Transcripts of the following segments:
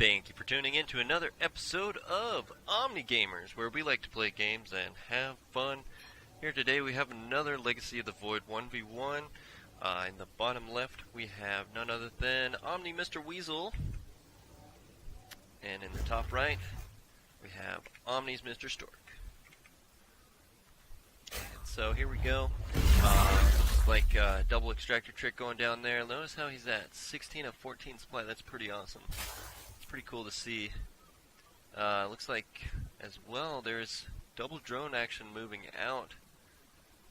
Thank you for tuning in to another episode of Omni Gamers, where we like to play games and have fun. Here today we have another Legacy of the Void 1v1. In the bottom left we have none other than Omni Mr. Weasel. And in the top right we have Omni's Mr. Stork. And so here we go. Like double extractor trick going down there. Notice how he's at 16 of 14 supply. That's pretty awesome. It's pretty cool to see. Looks like as well there's double drone action moving out.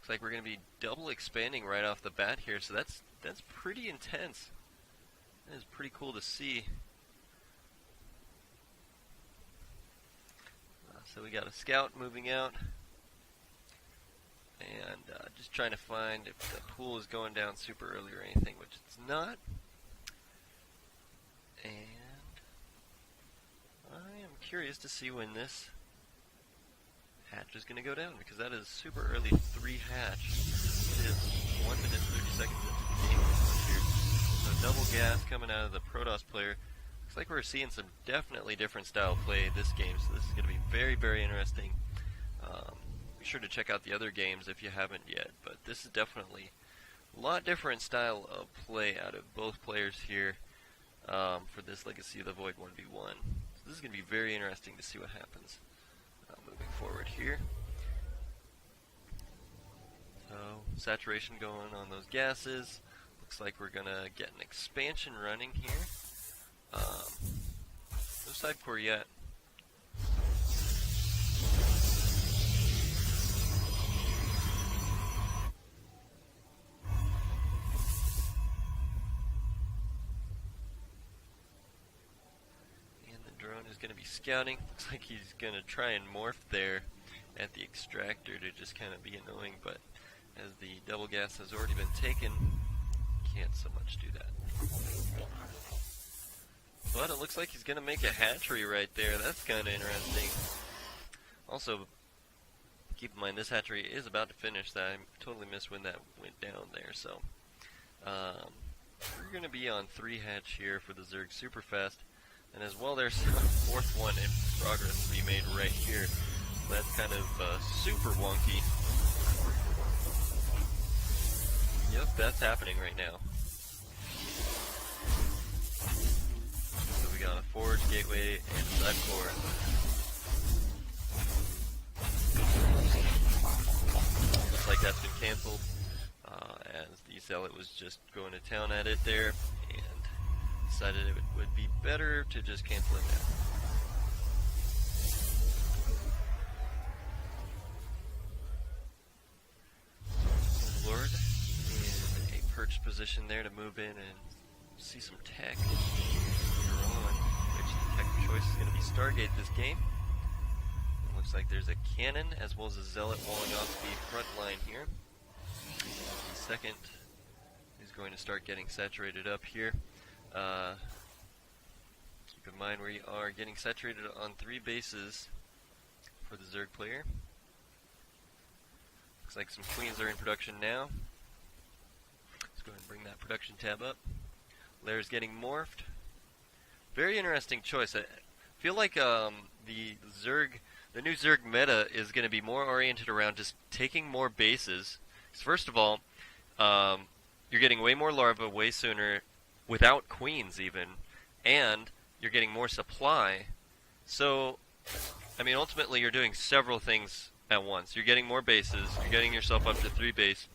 Looks like we're going to be double expanding right off the bat here, so that's pretty intense. That is pretty cool to see. So we got a scout moving out. And just trying to find if the pool is going down super early or anything, which it's not. And I am curious to see when this hatch is going to go down, because that is super early 3 hatch. It is 1 minute 30 seconds into the game here. So double gas coming out of the Protoss player. Looks like we're seeing some definitely different style play this game, so this is going to be very, very interesting. Be sure to check out the other games if you haven't yet, but this is definitely a lot different style of play out of both players here for this Legacy of the Void 1v1. So this is going to be very interesting to see what happens moving forward here. So saturation going on those gases. Looks like we're going to get an expansion running here. No side core yet. Is going to be scouting. Looks like he's going to try and morph there at the extractor to just kind of be annoying, but as the double gas has already been taken, can't so much do that. But it looks like he's going to make a hatchery right there. That's kind of interesting. Also, keep in mind this hatchery is about to finish. That I totally missed when that went down there. So we're going to be on 3 hatch here for the Zerg super fast. And as well, there's a 4th one in progress to be made right here. So that's kind of super wonky. Yep, that's happening right now. So we got a forge, gateway, and side core. Looks like that's been canceled, as the zealot was just going to town at it there. Decided it would be better to just cancel it now. Lord in a perched position there to move in and see some tech later on, which the tech of choice is going to be Stargate this game. It looks like there's a cannon as well as a zealot walling off the front line here. The second is going to start getting saturated up here. Keep in mind we are getting saturated on 3 bases for the Zerg player. Looks like some queens are in production now. Let's go ahead and bring that production tab up. Lair's getting morphed. Very interesting choice. I feel like the new Zerg meta is going to be more oriented around just taking more bases. Because first of all, you're getting way more larvae way sooner, without queens even, and you're getting more supply. So, I mean, ultimately you're doing several things at once. You're getting more bases, you're getting yourself up to 3 base,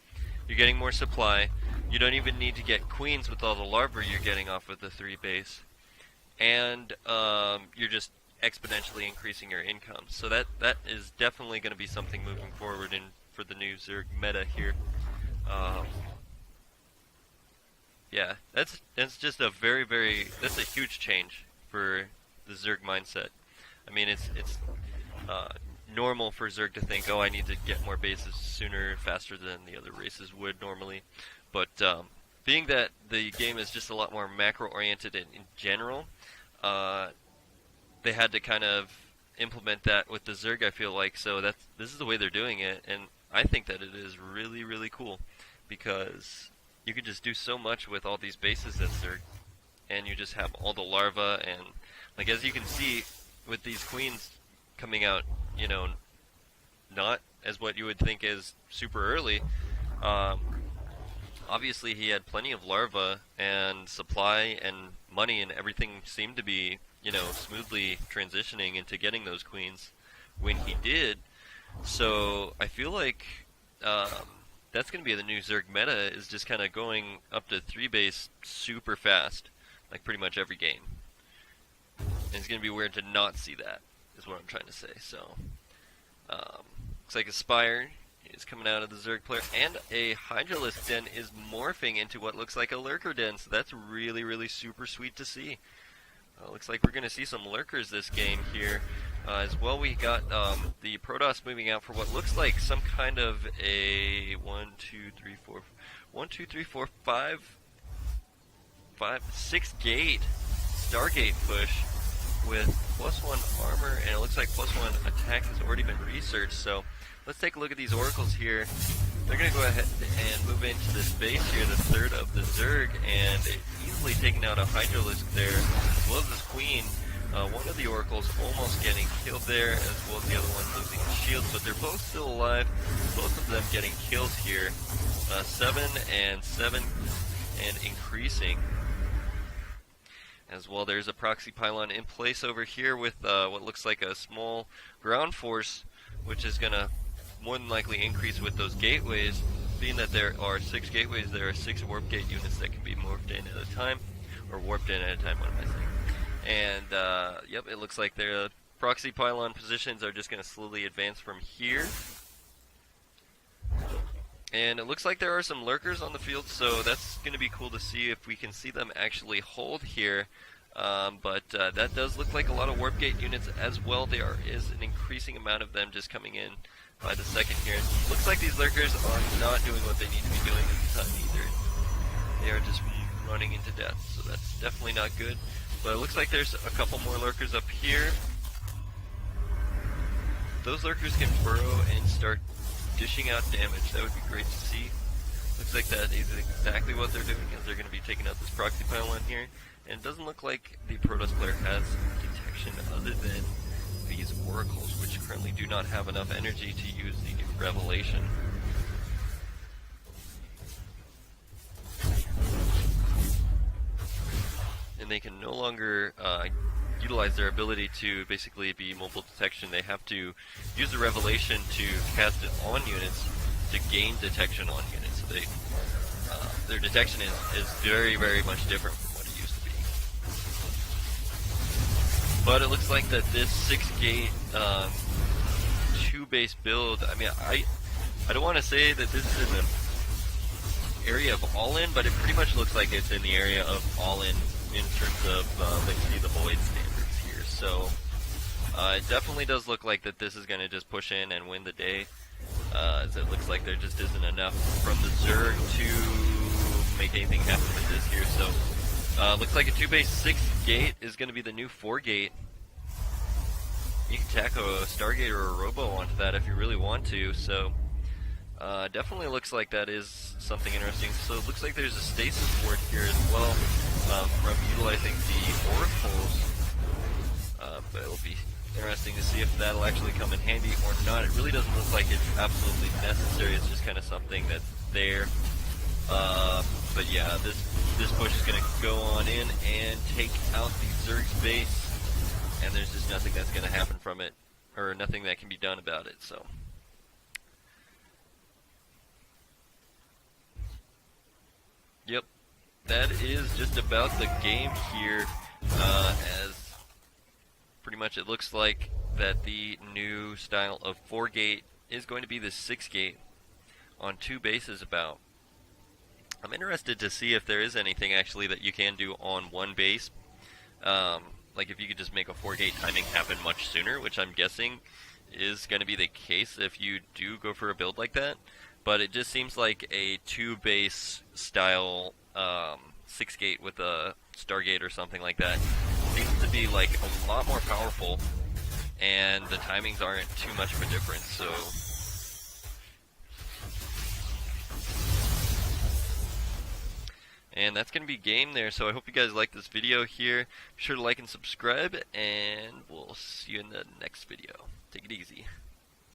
you're getting more supply, you don't even need to get queens with all the larvae you're getting off of the 3 base, and you're just exponentially increasing your income. So that is definitely going to be something moving forward for the new Zerg meta here. Yeah, that's just a that's a huge change for the Zerg mindset. I mean, it's normal for Zerg to think, oh, I need to get more bases sooner and faster than the other races would normally. But being that the game is just a lot more macro-oriented in general, they had to kind of implement that with the Zerg, I feel like. So this is the way they're doing it, and I think that it is really, really cool, because you can just do so much with all these bases that Zerg and you just have all the larvae, and like as you can see with these queens coming out, you know, not as what you would think is super early. Um, Obviously, he had plenty of larvae and supply and money, and everything seemed to be, you know, smoothly transitioning into getting those queens when he did. So I feel like um, that's going to be the new Zerg meta, is just kind of going up to 3 base super fast, like pretty much every game. And it's going to be weird to not see that, is what I'm trying to say. So, looks like Aspire is coming out of the Zerg player, and a Hydralisk Den is morphing into what looks like a Lurker Den, so that's really, really super sweet to see. Looks like we're going to see some Lurkers this game here. As well, we got the Protoss moving out for what looks like some kind of a 6 gate Stargate push with +1 armor, and it looks like +1 attack has already been researched. So let's take a look at these oracles here. They're going to go ahead and move into this base here, the third of the Zerg, and easily taking out a Hydralisk there, as well as this queen. One of the oracles almost getting killed there, as well as the other one losing his shields, but they're both still alive. Both of them getting kills here. 7 and 7, and increasing. As well, there's a proxy pylon in place over here with what looks like a small ground force, which is going to more than likely increase with those gateways. Being that there are 6 gateways, there are 6 warp gate units that can be morphed in at a time, or warped in at a time, what am I saying? And, yep, it looks like their proxy pylon positions are just going to slowly advance from here. And it looks like there are some lurkers on the field, so that's going to be cool to see if we can see them actually hold here. But that does look like a lot of warp gate units as well. There is an increasing amount of them just coming in by the second here. Looks like these lurkers are not doing what they need to be doing at the time either. They are just running into death, so that's definitely not good. But it looks like there's a couple more lurkers up here. Those lurkers can burrow and start dishing out damage. That would be great to see. Looks like that is exactly what they're doing, as they're going to be taking out this proxy pylon here. And it doesn't look like the Protoss player has detection other than these oracles, which currently do not have enough energy to use the new revelation. And they can no longer utilize their ability to basically be mobile detection. They have to use the revelation to cast it on units to gain detection on units. So they, their detection is very, very much different from what it used to be. But it looks like that this 6-gate 2-base build, I mean, I don't want to say that this is in the area of all-in, but it pretty much looks like it's in the area of all-in in terms of the void standards here. So it definitely does look like that this is going to just push in and win the day, as it looks like there just isn't enough from the Zerg to make anything happen with this here. So looks like a 2-base 6-gate is going to be the new 4-gate. You can tack a Stargate or a Robo onto that if you really want to. So definitely looks like that is something interesting. So it looks like there's a stasis ward here as well, from utilizing the oracles. But it'll be interesting to see if that'll actually come in handy or not. It really doesn't look like it's absolutely necessary. It's just kind of something that's there. But yeah, this push is going to go on in and take out the Zerg's base, and there's just nothing that's going to happen from it, or nothing that can be done about it. So. Yep, that is just about the game here, as pretty much it looks like that the new style of 4-gate is going to be the 6-gate on 2 bases about. I'm interested to see if there is anything actually that you can do on 1 base, like if you could just make a 4-gate timing happen much sooner, which I'm guessing is going to be the case if you do go for a build like that. But it just seems like a 2-base style 6-gate with a Stargate or something like that seems to be like a lot more powerful, and the timings aren't too much of a difference. So And that's going to be game there, so I hope you guys like this video here. Be sure to like and subscribe, and we'll see you in the next video. Take it easy.